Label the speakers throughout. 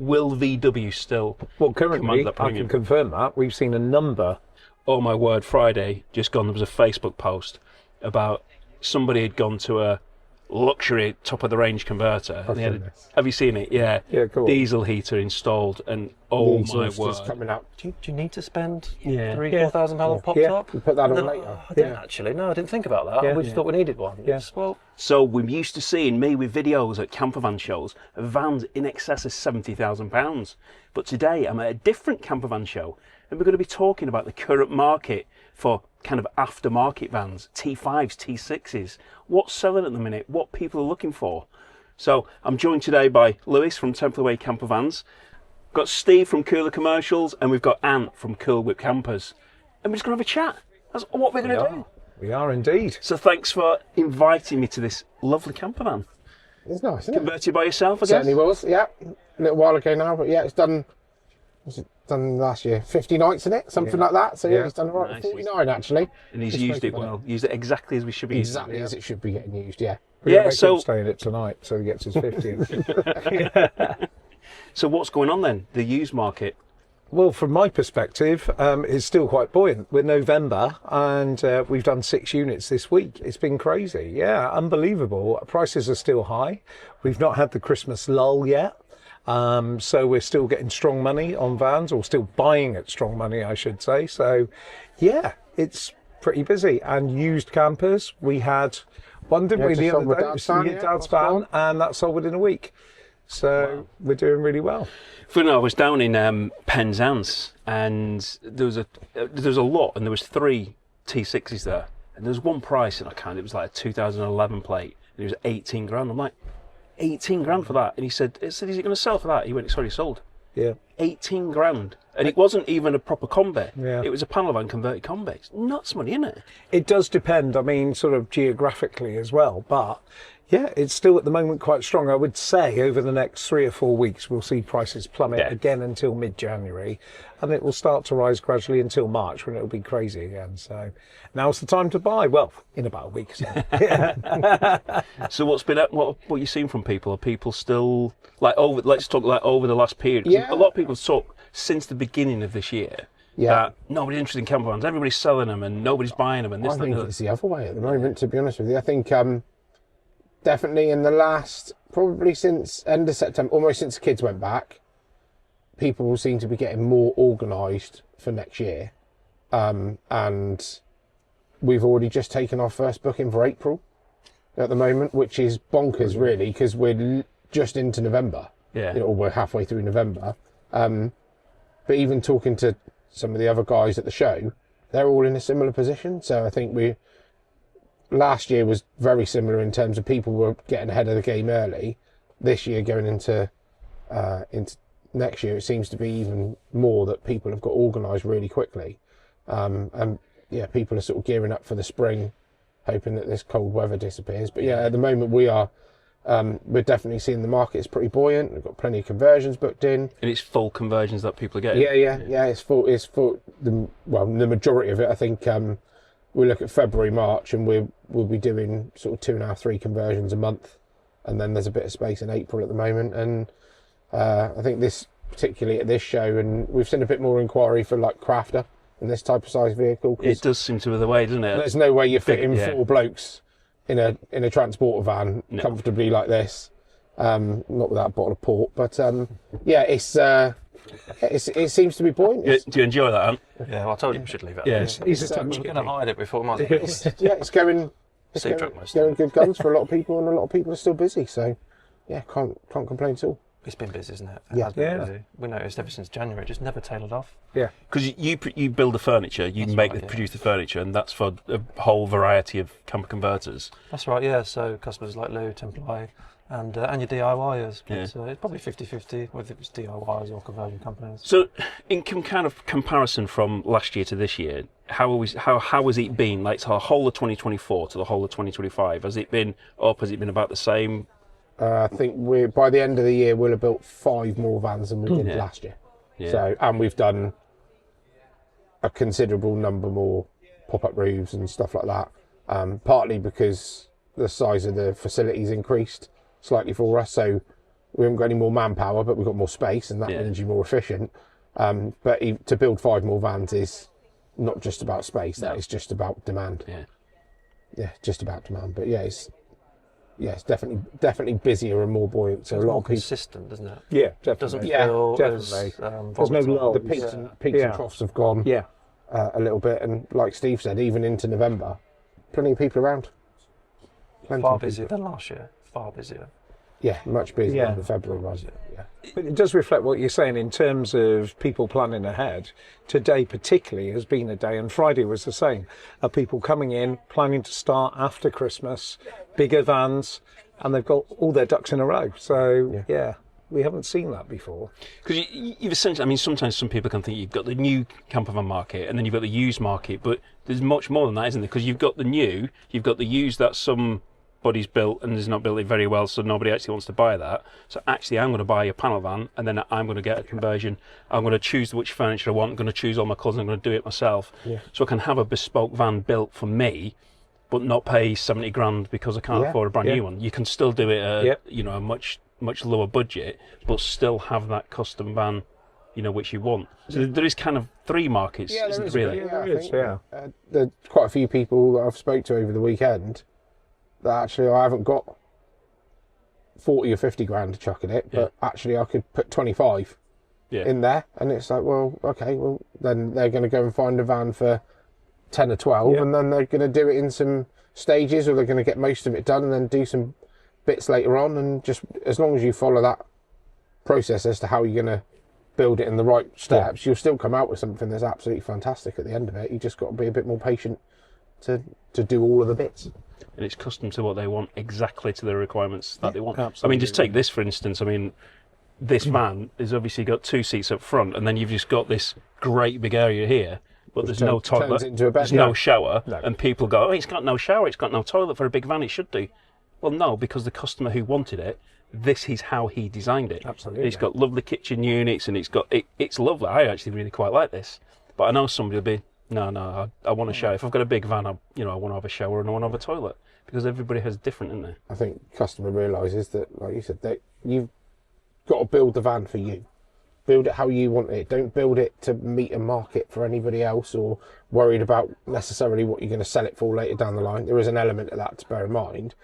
Speaker 1: Will VW still
Speaker 2: Well, currently,
Speaker 1: command that
Speaker 2: I
Speaker 1: premium?
Speaker 2: can confirm that. We've seen a number.
Speaker 1: Oh my word, Friday, just gone, there was a Facebook post about somebody had gone to a luxury top-of-the-range converter. And they had have you seen it? Yeah.
Speaker 2: Yeah, cool.
Speaker 1: Diesel heater installed, and oh
Speaker 3: The
Speaker 1: my
Speaker 3: exhaust
Speaker 1: word.
Speaker 3: is coming out.
Speaker 4: Do you need to spend
Speaker 1: Yeah.
Speaker 4: £3,000-4,000 on pop
Speaker 2: Yeah,
Speaker 4: top?
Speaker 3: we put that on
Speaker 4: No,
Speaker 3: later.
Speaker 4: I didn't actually. No, I didn't think about that.
Speaker 2: Yeah.
Speaker 4: We just thought we needed one.
Speaker 2: Yeah.
Speaker 4: It's, well,
Speaker 1: So we're used to seeing me with videos at campervan shows of vans in excess of £70,000. But today I'm at a different campervan show, and we're going to be talking about the current market for kind of aftermarket vans, T5s, T6s, what's selling at the minute, what people are looking for. So I'm joined today by Lewis from Temple Way Campervans, got Steve from Cooler Commercials, and we've got Ant from Cool Whip Campers. And we're just going to have a chat. That's what we're going to do.
Speaker 2: We are indeed.
Speaker 1: So thanks for inviting me to this lovely campervan.
Speaker 3: It's nice, isn't it?
Speaker 1: Converted by yourself, I guess?
Speaker 3: Certainly was, yeah. A little while ago now, but yeah, it's done. Was it done last year? 50 nights in it, something like that. So yeah, he's done right.
Speaker 1: Nice.
Speaker 3: 49 actually.
Speaker 1: And he's
Speaker 3: Just
Speaker 1: used it
Speaker 3: spoke about
Speaker 1: well. Used it exactly as we should be
Speaker 3: Exactly
Speaker 1: using
Speaker 3: as it should be getting used. Yeah.
Speaker 2: We're
Speaker 1: Yeah,
Speaker 2: gonna make
Speaker 1: so-
Speaker 2: him stay in it tonight, so he gets his 50th.
Speaker 1: So what's going on then? The used market?
Speaker 2: Well, from my perspective, it's still quite buoyant. We're November, and we've done 6 units this week. It's been crazy. Yeah, unbelievable. Prices are still high. We've not had the Christmas lull yet. So we're still getting strong money on vans, or still buying at strong money, I should say. So, yeah, it's pretty busy. And used campers, we had one, didn't we,
Speaker 3: just
Speaker 2: the
Speaker 3: sold
Speaker 2: other
Speaker 3: my
Speaker 2: day?
Speaker 3: dad's van,
Speaker 2: Your
Speaker 3: yeah,
Speaker 2: dad's
Speaker 3: that's
Speaker 2: van,
Speaker 3: gone.
Speaker 2: and that sold within a week. So we're doing really well.
Speaker 1: I was down in Penzance, and there was a lot, and there was 3 T6s there, and there was one price, and it was like a 2011 plate, and it was 18 grand. I'm like, 18 grand for that? And he said, is it going to sell for that? He went, it's already sold.
Speaker 2: Yeah.
Speaker 1: 18 grand. And it wasn't even a proper combi.
Speaker 2: Yeah.
Speaker 1: It was a panel van converted combi. It's nuts money, isn't it?
Speaker 2: It does depend, I mean, sort of geographically as well, but yeah, it's still at the moment quite strong. I would say over the next 3 or 4 weeks, we'll see prices plummet again until mid-January, and it will start to rise gradually until March, when it'll be crazy again. So now's the time to buy. Well, in about a week or so. Yeah.
Speaker 1: So what you seen from people? Are people still let's talk over the last period. 'Cause
Speaker 3: Yeah.
Speaker 1: A lot of people talk since the beginning of this year.
Speaker 3: Yeah.
Speaker 1: That nobody's interested in campervans. Everybody's selling them and nobody's buying them. And this,
Speaker 3: I
Speaker 1: that,
Speaker 3: think
Speaker 1: and the
Speaker 3: it's the other way at the moment, to be honest with you. I think definitely in the last, probably since end of September, almost since the kids went back, people seem to be getting more organised for next year. And we've already just taken our first booking for April at the moment, which is bonkers, really, because we're just into November.
Speaker 1: Yeah.
Speaker 3: Or we're halfway through November. But even talking to some of the other guys at the show, they're all in a similar position. So I think last year was very similar in terms of people were getting ahead of the game early. This year, going into next year, it seems to be even more that people have got organised really quickly. And yeah, people are sort of gearing up for the spring, hoping that this cold weather disappears. But yeah, at the moment we're definitely seeing the market is pretty buoyant. We've got plenty of conversions booked in.
Speaker 1: And it's full conversions that people are getting.
Speaker 3: Yeah. It's full. The majority of it, I think. We look at February, March, and we'll be doing sort of 2.5, 3 conversions a month, and then there's a bit of space in April at the moment. And I think this, particularly at this show, and we've seen a bit more inquiry for like crafter and this type of size vehicle.
Speaker 1: It does seem to be the way, doesn't it?
Speaker 3: There's no way you're fitting
Speaker 1: yeah.
Speaker 3: 4 blokes in a transporter van comfortably like this. Not without a bottle of port, but yeah, it seems to be buoyant.
Speaker 1: Do you enjoy that, Ant?
Speaker 4: yeah, well, I told you we should leave it.
Speaker 1: Yeah.
Speaker 2: He's a
Speaker 3: It's,
Speaker 2: touch
Speaker 4: We're going to hide it before my
Speaker 3: it's going. It's
Speaker 4: Sea
Speaker 3: going,
Speaker 4: truck most
Speaker 3: going good guns for a lot of people, and a lot of people are still busy. So yeah, can't complain at all.
Speaker 4: It's been busy, isn't it?
Speaker 3: Yeah.
Speaker 4: It has been
Speaker 2: Yeah.
Speaker 4: busy. We noticed ever since January, it just never tailored off.
Speaker 2: Yeah.
Speaker 1: Because you build the furniture, you produce the furniture, and that's for a whole variety of camper converters.
Speaker 4: That's right, yeah. So customers like Lou, Temple and your DIYers. But,
Speaker 1: Yeah.
Speaker 4: it's probably 50-50, whether it's DIYers or conversion companies.
Speaker 1: So, in kind of comparison from last year to this year, how has it been? Like, the whole of 2024 to the whole of 2025, has it been up? Has it been about the same?
Speaker 3: I think by the end of the year we'll have built 5 more vans than we did last year.
Speaker 1: Yeah.
Speaker 3: So, and we've done a considerable number more pop-up roofs and stuff like that. Partly because the size of the facilities increased slightly for us. So We haven't got any more manpower, but we've got more space, and that means you're more efficient. But to build 5 more vans is not just about space. That is just about demand. Yeah, just about demand. But it's definitely busier and more buoyant. So
Speaker 4: It's
Speaker 3: a lot
Speaker 4: more
Speaker 3: of people.
Speaker 4: consistent, doesn't it?
Speaker 2: Yeah,
Speaker 4: It doesn't
Speaker 2: definitely.
Speaker 4: feel
Speaker 2: definitely.
Speaker 4: as
Speaker 2: There's no
Speaker 4: volatile.
Speaker 2: lull.
Speaker 3: The peaks and troughs have gone a little bit, and like Steve said, even into November, plenty of people around. Plenty
Speaker 4: Far
Speaker 3: of people.
Speaker 4: busier than last year. Far busier.
Speaker 3: Yeah, much busier
Speaker 2: Yeah.
Speaker 3: than February was. Yeah.
Speaker 2: But it does reflect what you're saying in terms of people planning ahead. Today particularly has been a day, and Friday was the same, of people coming in, planning to start after Christmas, bigger vans, and they've got all their ducks in a row. So, we haven't seen that before.
Speaker 1: Because you've essentially, I mean, sometimes some people can think you've got the new campervan market and then you've got the used market, but there's much more than that, isn't there? Because you've got the new, you've got the used that somebody's built and has not built it very well, so nobody actually wants to buy that. So actually, I'm going to buy a panel van and then I'm going to get a conversion. I'm going to choose which furniture I want. I'm going to choose all my colours. I'm going to do it myself. So I can have a bespoke van built for me, but not pay 70 grand because I can't afford a brand new one. You can still do it at a much lower budget, but still have that custom van, which you want. So there is kind of 3 markets, isn't there, really?
Speaker 3: There's quite a few people that I've spoke to over the weekend that actually I haven't got 40 or 50 grand to chuck in it, but actually I could put 25 in there, and it's like, well, okay, well then they're going to go and find a van for 10 or 12, and then they're going to do it in some stages, or they're going to get most of it done and then do some bits later on, and just as long as you follow that process as to how you're going to build it in the right steps, you'll still come out with something that's absolutely fantastic at the end of it. You just got to be a bit more patient to do all of the bits.
Speaker 1: And it's custom to what they want, exactly to the requirements that they want.
Speaker 2: Absolutely.
Speaker 1: I mean, just take this for instance. I mean, this van has obviously got 2 seats up front, and then you've just got this great big area here, but there's no toilet,
Speaker 3: turns into a bed.
Speaker 1: there's no shower, and people go, oh, it's got no shower, it's got no toilet for a big van, it should do. Well, no, because the customer who wanted it, this is how he designed it.
Speaker 2: Absolutely.
Speaker 1: It's got lovely kitchen units, and it's lovely. I actually really quite like this. But I know somebody will be, no, I want a shower. If I've got a big van, I want to have a shower and I want to have a toilet. Because everybody has different, isn't there?
Speaker 3: I think customer realises that, like you said, that you've got to build the van for you. Build it how you want it. Don't build it to meet a market for anybody else, or worried about necessarily what you're going to sell it for later down the line. There is an element of that to bear in mind.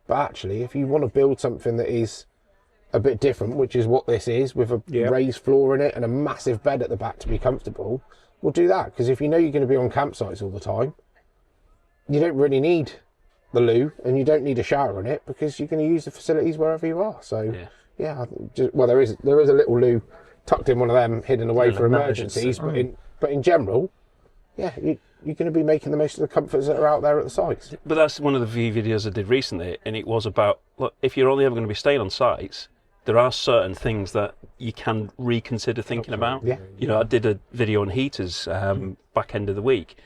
Speaker 3: But actually, if you want to build something that is a bit different, which is what this is, with a raised floor in it and a massive bed at the back to be comfortable, we'll do that. Because if you know you're going to be on campsites all the time, you don't really need the loo, and you don't need a shower in it, because you're going to use the facilities wherever you are. So, there is a little loo tucked in one of them, hidden away for emergencies. But in general, you're going to be making the most of the comforts that are out there at the sites.
Speaker 1: But that's one of the few videos I did recently, and it was about, look, if you're only ever going to be staying on sites, there are certain things that you can reconsider thinking about. I did a video on heaters back end of the week,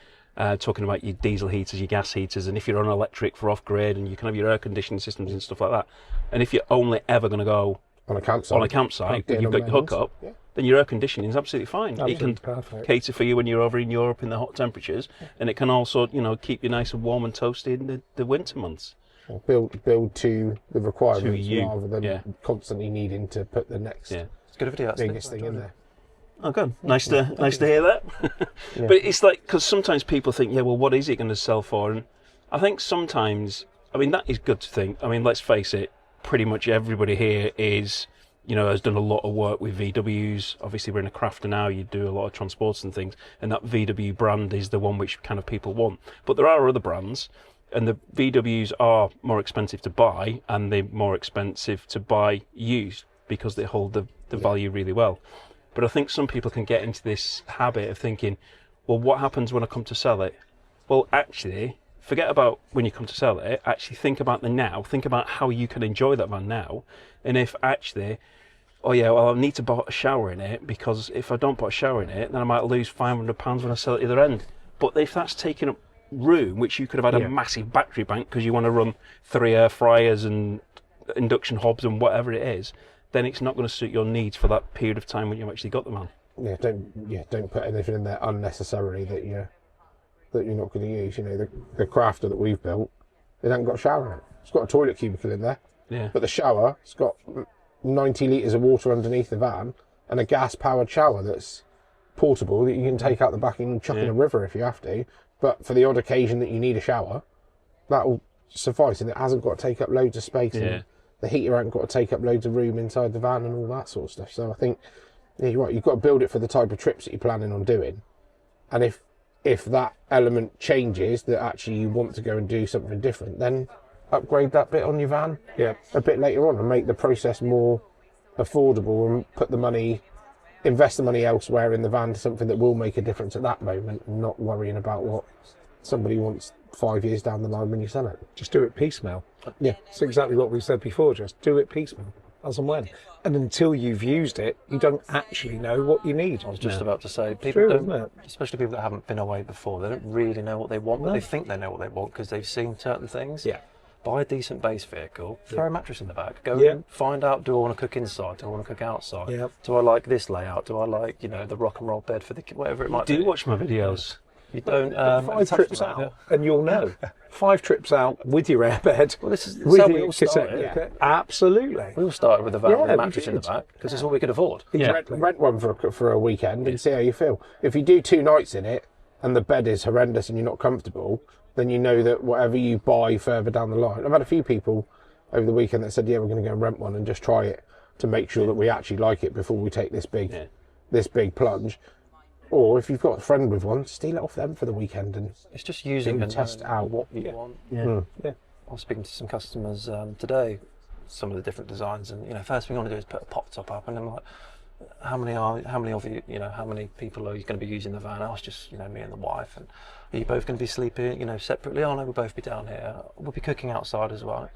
Speaker 1: talking about your diesel heaters, your gas heaters, and if you're on electric for off-grid, and you can have your air conditioning systems and stuff like that. And if you're only ever going to go
Speaker 3: on a campsite
Speaker 1: where you've got your hookup, then your air conditioning is absolutely fine.
Speaker 2: Absolutely
Speaker 1: it can
Speaker 2: perfect.
Speaker 1: cater for you when you're over in Europe in the hot temperatures, and it can also, keep you nice and warm and toasty in the winter months.
Speaker 3: Build to the requirements,
Speaker 1: you.
Speaker 3: rather than constantly needing to put the next
Speaker 4: It's a good video, actually.
Speaker 3: biggest thing in there.
Speaker 1: Oh, good. Nice to hear that. But it's like, because sometimes people think, well, what is it going to sell for? And I think sometimes, I mean, that is good to think. I mean, let's face it, pretty much everybody here is, has done a lot of work with VWs. Obviously, we're in a crafter now. You do a lot of transports and things, and that VW brand is the one which kind of people want. But there are other brands, and the VWs are more expensive to buy, and they're more expensive to buy used because they hold the value really well. But I think some people can get into this habit of thinking, well, what happens when I come to sell it? Well, actually, forget about when you come to sell it. Actually, think about the now. Think about how you can enjoy that van now. And if actually, I need to put a shower in it, because if I don't put a shower in it, then I might lose £500 when I sell it at the other end. But if that's taking up room, which you could have had a massive battery bank because you want to run 3 air fryers and induction hobs and whatever it is, then it's not going to suit your needs for that period of time when you've actually got the van.
Speaker 3: Don't put anything in there unnecessarily that you're not going to use. The crafter that we've built, it hasn't got a shower in it. It's got a toilet cubicle in there, but the shower, it's got 90 litres of water underneath the van and a gas-powered shower that's portable that you can take out the back and chuck in a river if you have to. But for the odd occasion that you need a shower, that'll suffice, and it hasn't got to take up loads of space. And the heater hasn't got to take up loads of room inside the van and all that sort of stuff. So I think, yeah, you're right, you've got to build it for the type of trips that you're planning on doing. And if that element changes, that actually you want to go and do something different, then upgrade that bit on your van a bit later on and make the process more affordable and put the money, invest the money elsewhere in the van to something that will make a difference at that moment, and not worrying about what somebody wants 5 years down the line when you sell it.
Speaker 2: Just do it piecemeal.
Speaker 3: Yeah.
Speaker 2: It's exactly what we said before, just do it piecemeal, as and when. And until you've used it, you don't actually know what you need.
Speaker 4: I was just about to say, people
Speaker 2: True,
Speaker 4: don't,
Speaker 2: isn't it?
Speaker 4: especially people that haven't been away before, they don't really know what they want, but they think they know what they want because they've seen certain things.
Speaker 2: Yeah.
Speaker 4: Buy a decent base vehicle, throw a mattress in the back, go
Speaker 2: Yeah.
Speaker 4: and find out, do I want to cook inside, do I want to cook outside,
Speaker 2: Yeah.
Speaker 4: do I like this layout, do I like, the rock and roll bed for the whatever it might be.
Speaker 1: Do watch my videos.
Speaker 4: You don't
Speaker 2: 5 trips out, and you'll know. 5 trips out with your airbed.
Speaker 4: Well, this is
Speaker 2: with
Speaker 4: how we
Speaker 2: your
Speaker 4: all
Speaker 2: cassette.
Speaker 4: started.
Speaker 2: Absolutely.
Speaker 4: We all started with a van
Speaker 2: Yeah,
Speaker 4: with a
Speaker 2: we
Speaker 4: mattress in the
Speaker 2: did.
Speaker 4: back because it's all we could afford.
Speaker 3: Rent one for a weekend and see how you feel. If you do 2 nights in it and the bed is horrendous and you're not comfortable, then you know that whatever you buy further down the line. I've had a few people over the weekend that said, yeah, we're going to go and rent one and just try it to make sure that we actually like it before we take this big plunge. Or if you've got a friend with one, steal it off them for the weekend and
Speaker 4: It's just using
Speaker 3: and
Speaker 4: and
Speaker 3: test
Speaker 4: knowing
Speaker 3: out.
Speaker 4: what you want.
Speaker 2: Yeah.
Speaker 4: I was speaking to some customers today, some of the different designs, and first thing I want to do is put a pop top up, and I'm like, how many of you, how many people are you going to be using the van? I was just, me and the wife, and are you both going to be sleeping, separately? Oh no, we'll both be down here. We'll be cooking outside as well.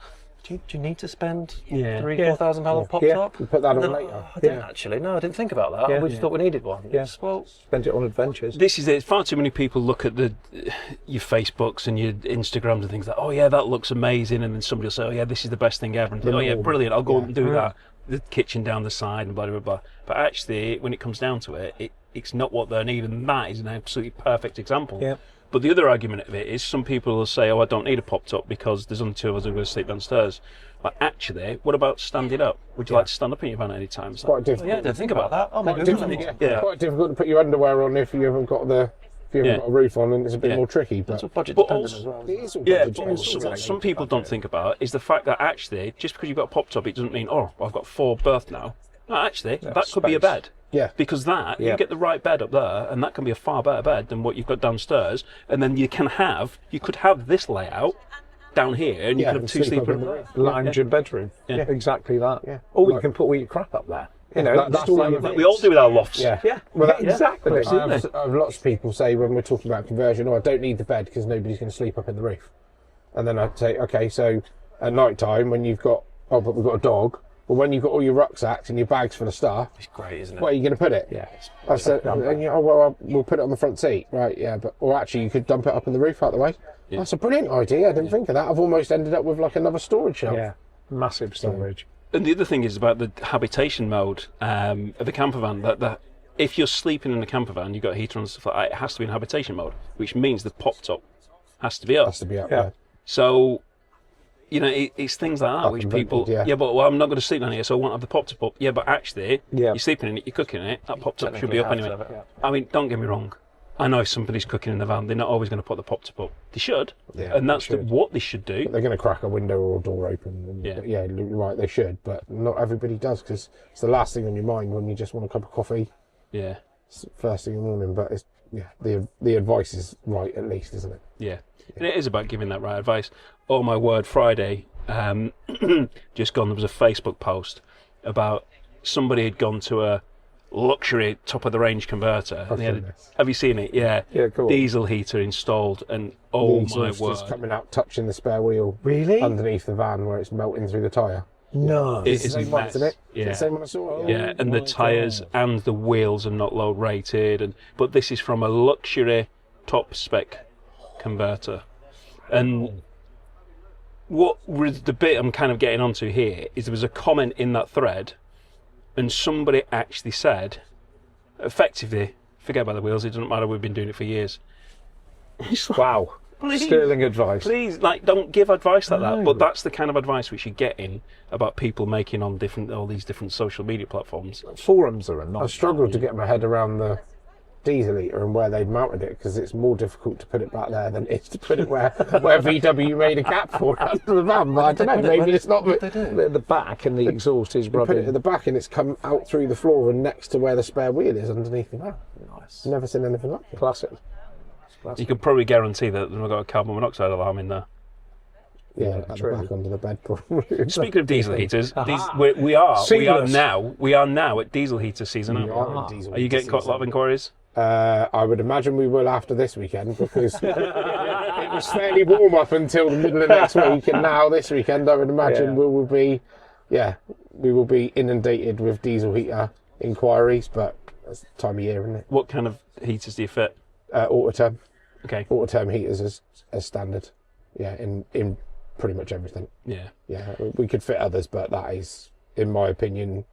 Speaker 4: Do you need to spend £3,000-4,000 on pop top?
Speaker 3: you put that on
Speaker 4: No,
Speaker 3: later.
Speaker 4: I didn't actually. No, I didn't think about that. We just thought we needed one.
Speaker 2: Yeah.
Speaker 4: Well,
Speaker 2: Spend it on adventures.
Speaker 1: This is it. Far too many people look at your Facebooks and your Instagrams and things like, oh yeah, that looks amazing, and then somebody will say, oh yeah, this is the best thing ever, and think, oh yeah, brilliant, I'll go and do that. The kitchen down the side and blah blah blah. But actually, when it comes down to it, it's not what they need, and that is an absolutely perfect example.
Speaker 2: Yeah.
Speaker 1: But the other argument of it is some people will say, oh, I don't need a pop top because there's only 2 of us who are going to sleep downstairs. But actually, what about standing up? Would you like to stand up in your van at any time? It's
Speaker 3: Quite difficult.
Speaker 4: yeah, didn't think about that. Oh my
Speaker 3: Quite
Speaker 4: goodness.
Speaker 3: difficult, quite difficult to put your underwear on if you haven't got got a roof on, and it's a bit more tricky. But
Speaker 4: It's all budget
Speaker 1: But
Speaker 4: dependent
Speaker 1: also-
Speaker 4: as well.
Speaker 3: it is all
Speaker 1: Yeah,
Speaker 3: budget
Speaker 1: but
Speaker 3: dependent.
Speaker 1: what some people don't think about is the fact that actually, just because you've got a pop top, it doesn't mean, oh, I've got 4 berths now. No, actually, that could be a
Speaker 2: space.
Speaker 1: bed.
Speaker 3: Yeah.
Speaker 1: Because you get the right bed up there, and that can be a far better bed than what you've got downstairs. And then you could have this layout down here, and you could have 2
Speaker 3: sleep up
Speaker 1: sleepers.
Speaker 3: in the roof.
Speaker 2: Lounge and bedroom.
Speaker 1: Yeah.
Speaker 2: Exactly that.
Speaker 3: Yeah.
Speaker 2: Or you
Speaker 3: Like-
Speaker 2: can put all your crap up there.
Speaker 3: that's
Speaker 2: all
Speaker 3: like-
Speaker 2: your
Speaker 1: We all do with our lofts.
Speaker 3: Yeah.
Speaker 2: Yeah,
Speaker 3: Well, that-
Speaker 2: exactly.
Speaker 3: I have lots of people say when we're talking about conversion, oh, I don't need the bed because nobody's going to sleep up in the roof. And then I'd say, okay, so at night time when you've got, but we've got a dog, well, when you've got all your rucksacks and your bags full of stuff,
Speaker 4: It's great, isn't it?
Speaker 3: where are you going to put it?
Speaker 2: Yeah.
Speaker 3: I said, we'll put it on the front seat. Right, yeah, or actually you could dump it up in the roof out the way.
Speaker 1: Yeah.
Speaker 3: That's a brilliant idea. I didn't think of that. I've almost ended up with like another storage shelf.
Speaker 2: Yeah. Massive storage.
Speaker 1: And the other thing is about the habitation mode of the campervan. That if you're sleeping in a campervan, you've got a heater and stuff like that, it has to be in habitation mode, which means the pop top has to be up.
Speaker 3: Has to be up
Speaker 2: Yeah.
Speaker 3: there.
Speaker 1: So, it's things like that
Speaker 3: Up
Speaker 1: which
Speaker 3: and
Speaker 1: people,
Speaker 3: vented, yeah.
Speaker 1: but I'm not going to sleep down here, so I won't have the pop top up. Yeah, but actually, you're sleeping in it, you're cooking in it, that pop top should be up
Speaker 4: Technically
Speaker 1: anyway.
Speaker 4: have to have it.
Speaker 1: I mean, don't get me wrong. I know if somebody's cooking in the van, they're not always going to put the pop top up. They should,
Speaker 3: Yeah,
Speaker 1: and that's
Speaker 3: they should.
Speaker 1: what they should do.
Speaker 3: They're going to crack a window or a door open. And
Speaker 1: Yeah.
Speaker 3: you're right, they should, but not everybody does because it's the last thing on your mind when you just want a cup of coffee
Speaker 1: Yeah,
Speaker 3: first thing in the morning. But it's the advice is right at least, isn't it?
Speaker 1: yeah. And it is about giving that right advice. Oh my word, Friday, just gone, there was a Facebook post about somebody had gone to a luxury top of the range converter. And they had
Speaker 3: seen this.
Speaker 1: have you seen it? Yeah.
Speaker 2: Yeah, cool.
Speaker 1: Diesel heater installed, and oh
Speaker 3: The
Speaker 1: my
Speaker 3: exhaust
Speaker 1: word.
Speaker 3: is coming out, touching the spare wheel
Speaker 2: Really?
Speaker 3: underneath the van where it's melting through the tyre.
Speaker 2: No.
Speaker 1: It
Speaker 3: It's
Speaker 1: is
Speaker 3: the
Speaker 1: a
Speaker 3: same one,
Speaker 1: mess.
Speaker 3: isn't it?
Speaker 1: Yeah.
Speaker 3: It's the same one I saw.
Speaker 1: Yeah, and the
Speaker 2: my
Speaker 1: tyres
Speaker 2: God.
Speaker 1: and the wheels are not load rated, but this is from a luxury top spec converter. And the bit I'm kind of getting onto here is there was a comment in that thread, and somebody actually said, effectively, forget about the wheels, it doesn't matter, we've been doing it for years. It's like,
Speaker 2: Wow.
Speaker 1: Please,
Speaker 2: sterling advice.
Speaker 1: please, like, don't give advice like that.
Speaker 2: No.
Speaker 1: But that's the kind of advice which you're getting about people making on all these different social media platforms.
Speaker 2: Forums are a
Speaker 3: I
Speaker 2: nightmare.
Speaker 3: struggled to get my head around the diesel heater and where they'd mounted it, because it's more difficult to put it back there than it is to put it where VW made a cap for it under the van. But I don't know, maybe it's not.
Speaker 4: What do they do?
Speaker 2: The back and the exhaust is
Speaker 3: You put it
Speaker 2: rubbing.
Speaker 3: at the back and it's come out through the floor and next to where the spare wheel is underneath the van.
Speaker 4: Nice.
Speaker 3: Never seen anything like it.
Speaker 2: Classic.
Speaker 1: You can probably guarantee that they've got a carbon monoxide alarm in there.
Speaker 3: Yeah,
Speaker 2: Yeah,
Speaker 3: at the
Speaker 2: true.
Speaker 3: back under the bed. Probably.
Speaker 1: Speaking of diesel heaters,
Speaker 2: Aha.
Speaker 1: we are
Speaker 2: Seamless.
Speaker 1: now at diesel heater season.
Speaker 3: We
Speaker 1: Aren't we?
Speaker 3: are in diesel
Speaker 1: Are you getting quite a lot of inquiries?
Speaker 3: I would imagine we will after this weekend, because it was fairly warm up until the middle of next week, and now this weekend I would imagine
Speaker 2: Yeah.
Speaker 3: we will be inundated with diesel heater inquiries, but that's the time of year, isn't it?
Speaker 1: What kind of heaters do you fit?
Speaker 3: Autoterm heaters as standard, yeah, in pretty much everything.
Speaker 1: Yeah.
Speaker 3: Yeah, we could fit others, but that is, in my opinion,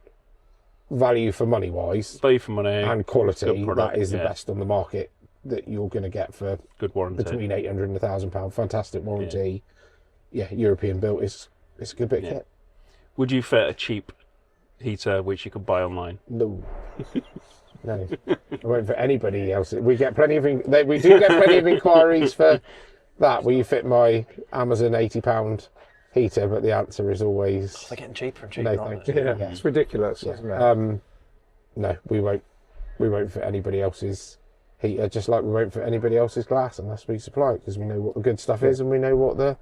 Speaker 3: value for money wise
Speaker 1: Value for money
Speaker 3: and quality.
Speaker 1: good product,
Speaker 3: That is the
Speaker 1: yeah.
Speaker 3: best on the market that you're going to get for
Speaker 1: good warranty.
Speaker 3: between £800 and £1,000. Fantastic warranty. Yeah, European built. It's a good bit of kit.
Speaker 1: Would you fit a cheap heater which you could buy online?
Speaker 3: No. No, I won't for anybody else. We get plenty of we do get plenty of inquiries for that. Will you fit my Amazon £80 heater? But the answer is always
Speaker 4: They're getting cheaper and cheaper,
Speaker 3: no,
Speaker 4: aren't
Speaker 3: thank
Speaker 4: they?
Speaker 3: you.
Speaker 2: Yeah, it's ridiculous, isn't it?
Speaker 3: No, we won't fit anybody else's heater, just like we won't fit anybody else's glass unless we supply it, because we know what the good stuff is and we know what the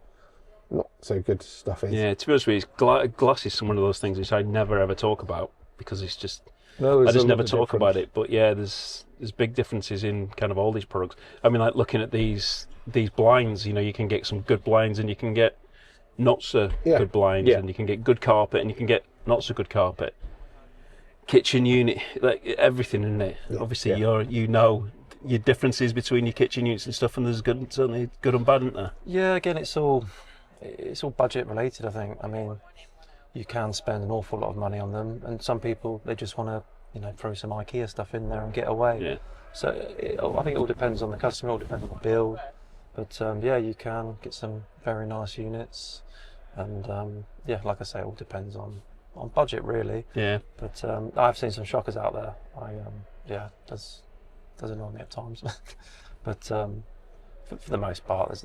Speaker 3: not so good stuff is.
Speaker 1: Yeah, to be honest with you, glass is one of those things which I never ever talk about, because it's just
Speaker 2: No,
Speaker 1: I
Speaker 2: there's
Speaker 1: just
Speaker 2: a
Speaker 1: never
Speaker 2: lot of
Speaker 1: talk about
Speaker 2: difference.
Speaker 1: it. But yeah, there's big differences in kind of all these products. I mean, like looking at these blinds, you know, you can get some good blinds and you can get not so good blinds,
Speaker 2: Yeah.
Speaker 1: and you can get good carpet and you can get not so good carpet. Kitchen unit, like everything in it. Obviously, you know your differences between your kitchen units and stuff, and there's certainly good and bad, isn't there?
Speaker 4: Yeah, again, it's all budget related, I think. I mean, you can spend an awful lot of money on them, and some people, they just want to, you know, throw some IKEA stuff in there and get away.
Speaker 1: Yeah.
Speaker 4: So I think it all depends on the customer, it all depends on the build. But yeah, you can get some very nice units, and yeah, like I say, it all depends on budget really.
Speaker 1: Yeah.
Speaker 4: But I've seen some shockers out there. Yeah, does annoy me at times. But for the most part, there's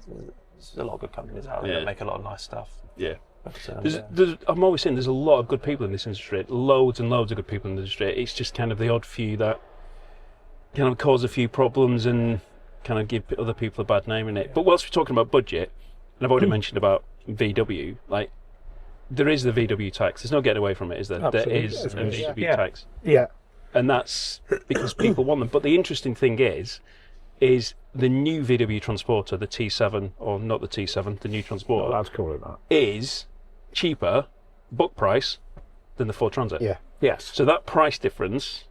Speaker 4: a lot of good companies out there that make a lot of nice stuff.
Speaker 1: Yeah.
Speaker 4: But,
Speaker 1: I'm always saying there's a lot of good people in this industry, loads and loads of good people in the industry. It's just kind of the odd few that kind of cause a few problems and kind of give other people a bad name in it. But whilst we're talking about budget, and I've already mentioned about VW, like there is the VW tax. There's no getting away from it, is there?
Speaker 2: Absolutely.
Speaker 1: There is a VW tax,
Speaker 2: Yeah.
Speaker 1: and that's because people want them. But the interesting thing is the new VW Transporter, the T7, or not the T7, the new Transporter,
Speaker 2: Allowed to call it that.
Speaker 1: is cheaper, book price, than the Ford Transit.
Speaker 3: Yeah.
Speaker 2: Yes.
Speaker 1: So that price difference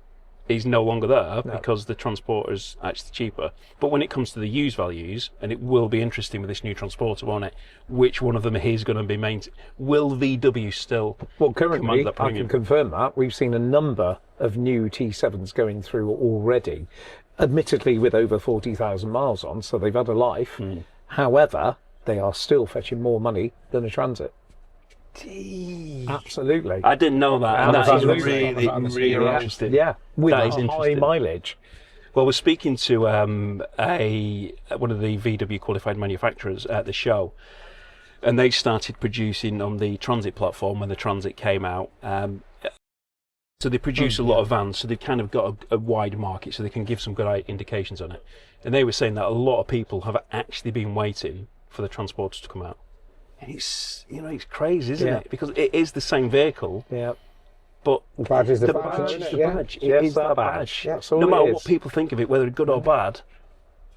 Speaker 1: is no longer there because the Transporter is actually cheaper. But when it comes to the used values, and it will be interesting with this new Transporter, won't it? Which one of them is going to be maintained? Will VW still
Speaker 2: Well,
Speaker 1: command
Speaker 2: currently,
Speaker 1: that
Speaker 2: I can
Speaker 1: premium?
Speaker 2: confirm that. We've seen a number of new T7s going through already, admittedly with over 40,000 miles on, so they've had a life. However, they are still fetching more money than a Transit. Absolutely.
Speaker 1: I didn't know that, and that is
Speaker 2: Absolutely.
Speaker 1: really interesting.
Speaker 2: Yeah, with
Speaker 1: That
Speaker 2: a
Speaker 1: is
Speaker 2: high
Speaker 1: interesting.
Speaker 2: mileage.
Speaker 1: Well, we're speaking to one of the VW qualified manufacturers at the show, and they started producing on the Transit platform when the Transit came out. So they produce a lot of vans, so they've kind of got a wide market, so they can give some good indications on it. And they were saying that a lot of people have actually been waiting for the Transporters to come out. And it's crazy, isn't it? Because it is the same vehicle,
Speaker 2: Yeah.
Speaker 1: but
Speaker 3: The badge is the badge,
Speaker 1: badge
Speaker 3: isn't
Speaker 1: is
Speaker 3: it?
Speaker 1: the
Speaker 3: Yeah.
Speaker 1: badge.
Speaker 2: Yes,
Speaker 1: It is
Speaker 2: that
Speaker 1: that
Speaker 2: badge.
Speaker 1: badge.
Speaker 2: That's all
Speaker 1: No
Speaker 2: it
Speaker 1: matter
Speaker 2: is.
Speaker 1: what people think of it, whether good or bad,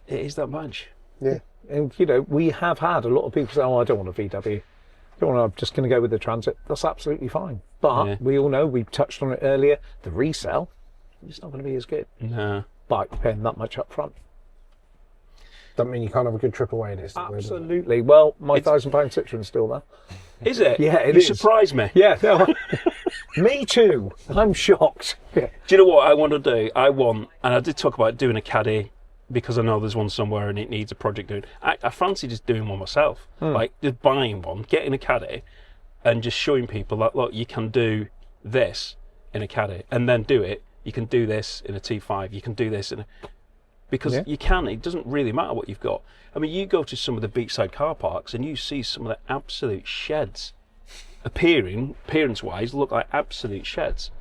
Speaker 1: it is that badge.
Speaker 3: Yeah.
Speaker 2: And, we have had a lot of people say, oh, I don't want a VW. I'm just going to go with the Transit. That's absolutely fine. But we all know, we touched on it earlier, the resale, it's not going to be as good.
Speaker 1: No.
Speaker 2: But you're paying that much up front.
Speaker 3: Doesn't mean you can't have a good trip away in it.
Speaker 2: Absolutely. Well, my £1,000 Citroen's still there.
Speaker 1: Is it?
Speaker 2: Yeah, it
Speaker 1: you
Speaker 2: is.
Speaker 1: surprised me.
Speaker 2: Yeah, no, me too. I'm shocked. Yeah.
Speaker 1: Do you know what I want to do? And I did talk about doing a caddy because I know there's one somewhere and it needs a project doing. I fancy just doing one myself, like just buying one, getting a caddy, and just showing people that, look, you can do this in a caddy, and then do it. You can do this in a T5. You can do this in a... Because you can. It doesn't really matter what you've got. I mean, you go to some of the beachside car parks and you see some of the absolute sheds. Appearance-wise, look like absolute sheds.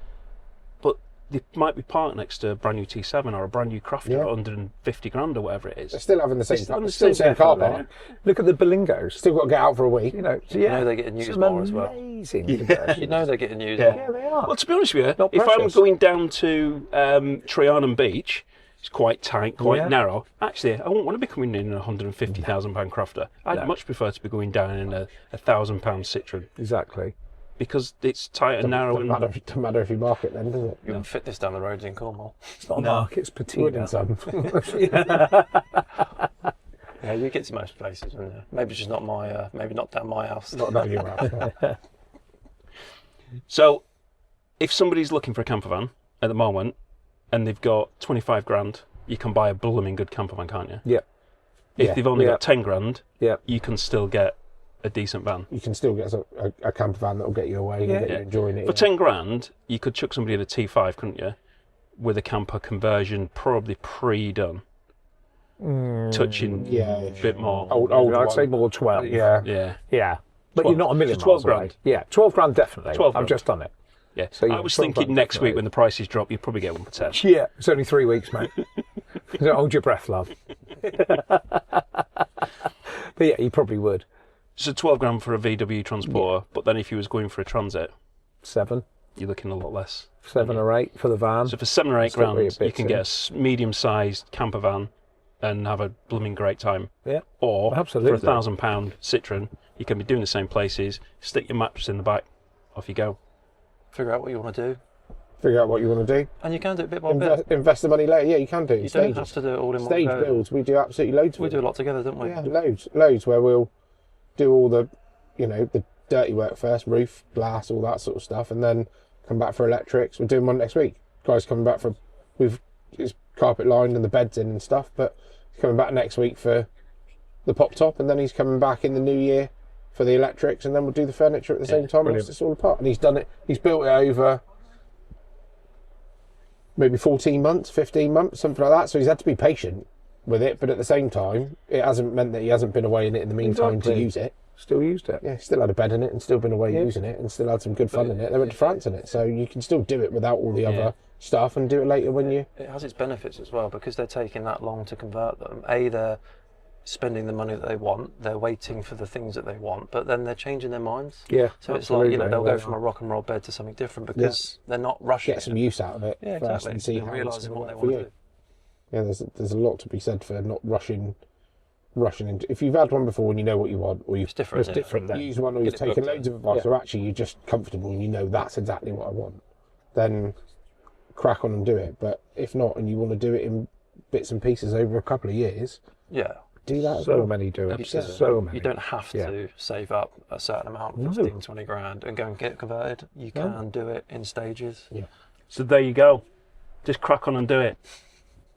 Speaker 1: But they might be parked next to a brand new T7 or a brand new Crafter at 150 grand or whatever it is.
Speaker 3: They're still having the same,
Speaker 1: Still
Speaker 3: same car park.
Speaker 2: Look at the Belingos.
Speaker 3: Still got to get out for a week.
Speaker 2: You know,
Speaker 4: You know they're getting used
Speaker 2: some
Speaker 4: more as well.
Speaker 2: amazing
Speaker 4: You
Speaker 2: conversions.
Speaker 4: know they're getting used.
Speaker 2: Yeah, they are.
Speaker 1: Well, to be honest with you,
Speaker 2: Not
Speaker 1: if I'm
Speaker 2: precious.
Speaker 1: going down to Trianon Beach, it's quite tight, quite
Speaker 2: Yeah.
Speaker 1: narrow. Actually, I wouldn't want to be coming in a £150,000 Crafter. I'd
Speaker 2: No.
Speaker 1: much prefer to be going down in a £1,000 Citroen,
Speaker 2: Exactly.
Speaker 1: because it's tight and narrow.
Speaker 3: Doesn't matter if you mark it then, does it?
Speaker 4: You wouldn't fit this down the roads in Cornwall.
Speaker 2: It's not a mark, it's
Speaker 3: Would
Speaker 2: patina.
Speaker 3: in some.
Speaker 4: Yeah, you get to most places, wouldn't you? Maybe just not my, maybe not down my house.
Speaker 3: Not down your house.
Speaker 1: So, if somebody's looking for a campervan at the moment and they've got 25 grand, you can buy a blooming good campervan, can't you?
Speaker 2: Yeah.
Speaker 1: If
Speaker 2: Yeah.
Speaker 1: they've only
Speaker 2: Yeah.
Speaker 1: got 10 grand,
Speaker 2: Yeah.
Speaker 1: you can still get a decent van.
Speaker 3: You can still get a camper van that'll get you away and get you enjoying it.
Speaker 1: For 10 grand, you could chuck somebody in a T5, couldn't you? With a camper conversion probably pre-done. Touching a bit more.
Speaker 3: Old
Speaker 2: I'd say
Speaker 3: one.
Speaker 2: more 12.
Speaker 3: Yeah.
Speaker 1: Yeah.
Speaker 2: Yeah. But
Speaker 1: 12.
Speaker 2: you're not a million
Speaker 1: So 12
Speaker 2: miles away.
Speaker 1: grand.
Speaker 2: Yeah, 12 grand definitely.
Speaker 1: 12
Speaker 2: I've
Speaker 1: grand.
Speaker 2: just done it.
Speaker 1: Yeah.
Speaker 2: So
Speaker 1: I
Speaker 2: yeah,
Speaker 1: was
Speaker 2: 12
Speaker 1: thinking
Speaker 2: grand
Speaker 1: next week
Speaker 2: definitely.
Speaker 1: when the prices drop, you'd probably get one for 10.
Speaker 2: Yeah, it's only 3 weeks, mate. Don't hold your breath, love. But yeah, you probably would.
Speaker 1: So 12 grand for a VW transporter, but then if you was going for a transit,
Speaker 2: 7
Speaker 1: you're looking a lot less.
Speaker 2: or 8 for the van.
Speaker 1: So for 7 or 8
Speaker 2: Still really
Speaker 1: grand,
Speaker 2: a bit
Speaker 1: you can
Speaker 2: soon.
Speaker 1: get a medium-sized camper van and have a blooming great time.
Speaker 2: Yeah.
Speaker 1: Or
Speaker 2: Absolutely.
Speaker 1: for £1,000 Citroen, you can be doing the same places, stick your mattress in the back, off you go.
Speaker 4: Figure out what you want to do,
Speaker 3: Figure out what you want to do.
Speaker 4: and you can do it bit by bit.
Speaker 3: Invest the money later. Yeah, you can do it.
Speaker 4: You
Speaker 3: Stages.
Speaker 4: don't have to do it all in one
Speaker 3: Stage
Speaker 4: go.
Speaker 3: builds. We do absolutely loads.
Speaker 4: We
Speaker 3: of
Speaker 4: do a
Speaker 3: them.
Speaker 4: lot together, don't we?
Speaker 3: Yeah, loads where we'll do all the, the dirty work first, roof, glass, all that sort of stuff, and then come back for electrics. We're doing one next week. Guys coming back for, it's carpet lined and the bed's in and stuff, but he's coming back next week for the pop top, and then he's coming back in the new year for the electrics, and then we'll do the furniture at the same time.
Speaker 2: brilliant.
Speaker 3: It's all apart, and he's done it. He's built it over maybe 14 months, 15 months, something like that. So he's had to be patient with it, but at the same time, it hasn't meant that he hasn't been away in it in the meantime to
Speaker 2: Exactly.
Speaker 3: use it.
Speaker 2: Still used it.
Speaker 3: Yeah, still had a bed in it and still been away using it and still had some good fun in it. They went to France in it, so you can still do it without all the other stuff and do it later when you...
Speaker 4: It has its benefits as well, because they're taking that long to convert them. They're spending the money that they want, they're waiting for the things that they want, but then they're changing their minds.
Speaker 2: Yeah,
Speaker 4: So it's
Speaker 2: absolutely.
Speaker 4: like, they'll
Speaker 2: They
Speaker 4: go from
Speaker 2: are.
Speaker 4: a rock and roll bed to something different because they're not rushing.
Speaker 3: Get some use out of it
Speaker 4: Yeah,
Speaker 3: first
Speaker 4: exactly.
Speaker 3: and see
Speaker 4: They're
Speaker 3: how it's
Speaker 4: realising
Speaker 3: gonna
Speaker 4: what they
Speaker 3: work for
Speaker 4: want
Speaker 3: you.
Speaker 4: to do.
Speaker 3: Yeah, there's a lot to be said for not rushing into... If you've had one before and you know what you want, or you've
Speaker 4: It's different.
Speaker 2: It's
Speaker 4: isn't it?
Speaker 2: different then.
Speaker 3: used one or you've
Speaker 4: it
Speaker 3: taken
Speaker 4: booked
Speaker 3: loads of advice, or actually you're just comfortable and you know that's exactly what I want, then crack on and do it. But if not, and you want to do it in bits and pieces over a couple of years,
Speaker 4: Yeah.
Speaker 3: do that as
Speaker 2: So
Speaker 3: well.
Speaker 2: many do it.
Speaker 4: Absolutely.
Speaker 2: So many.
Speaker 4: You don't have to save up a certain amount, 15, 20 grand, and go and get it converted. You can do it in stages.
Speaker 3: Yeah.
Speaker 1: So there you go. Just crack on and do it.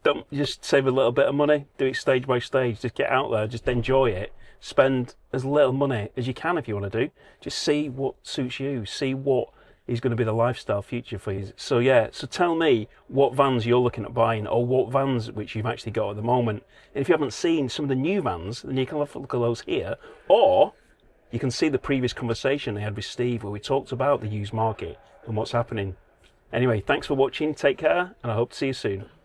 Speaker 1: Don't just save a little bit of money. Do it stage by stage. Just get out there. Just enjoy it. Spend as little money as you can if you want to do. Just see what suits you. See what is going to be the lifestyle future for you. So so tell me what vans you're looking at buying, or what vans which you've actually got at the moment. And if you haven't seen some of the new vans, then you can have a look at those here, or you can see the previous conversation I had with Steve where we talked about the used market and what's happening. Anyway, thanks for watching. Take care, and I hope to see you soon.